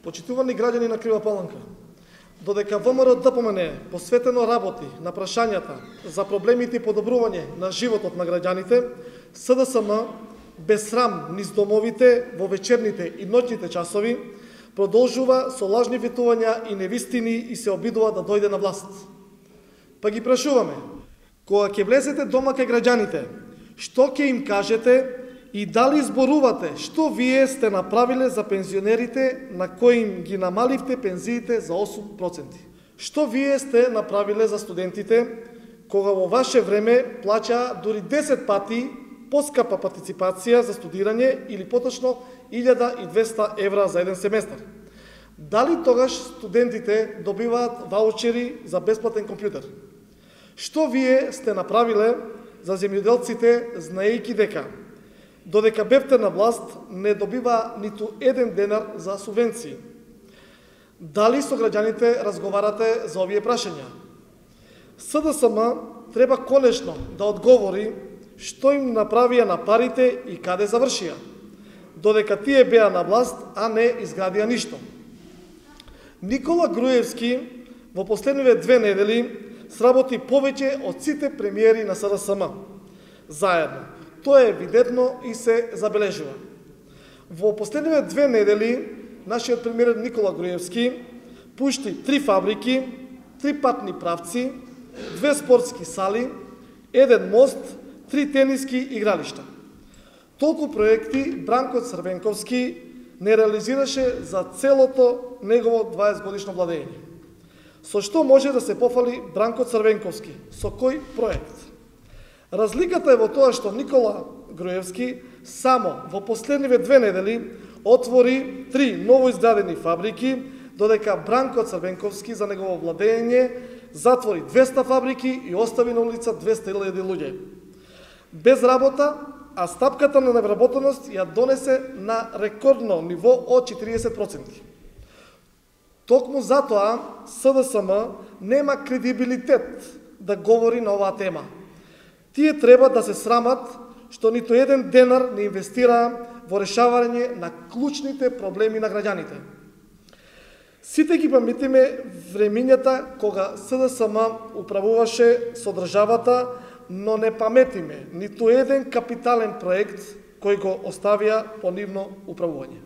Почитувани граѓани на Крива Паланка, додека ВМРО-ДПМНЕ посветено работи на прашањата за проблемите и подобрување на животот на граѓаните, СДСМ без срам низ домовите во вечерните и ноќните часови продолжува со лажни ветувања и невистини и се обидува да дојде на власт. Па ги прашуваме, кога ќе влезете дома кај граѓаните, што ќе им кажете и дали зборувате што вие сте направиле за пензионерите на кои им ги намаливте пензиите за 8%? Што вие сте направиле за студентите кога во ваше време плаќаа дури 10 пати поскапа партиципација за студирање или поточно 1200 евра за еден семестар? Дали тогаш студентите добиваат ваучери за бесплатен компјутер? Што вие сте направиле за земјоделците, знаејќи дека додека бевте на власт не добива ниту еден денар за субвенции? Дали со граѓаните разговарате за овие прашања? СДСМ треба конечно да одговори што им направија на парите и каде завршија, додека тие беа на власт, а не изградија ништо. Никола Груевски во последниве 2 недели сработи повеќе од сите премиери на СДСМ заедно. Тоа е видетно и се забележува. Во последниве 2 недели нашиот премиер Никола Груевски пушти 3 фабрики, 3 патни правци, 2 спортски сали, 1 мост, 3 тениски игралишта. Толку проекти Бранко Црвенковски не реализираше за целото негово 20 годишно владење. Со што може да се пофали Бранко Црвенковски? Со кој проект? Разликата е во тоа што Никола Груевски само во последниве 2 недели отвори 3 новоизградени фабрики, додека Бранко Црвенковски за негово владење затвори 200 фабрики и остави на улица 200.000 луѓе без работа, а стапката на невработеност ја донесе на рекордно ниво од 40%. Токму затоа СДСМ нема кредибилитет да говори на оваа тема. Тие треба да се срамат што ниту еден денар не инвестираа во решавање на клучните проблеми на граѓаните. Сите ги паметиме времињата кога СДСМ управуваше со државата, но не паметиме ниту еден капитален проект кој го оставија по нивно управување.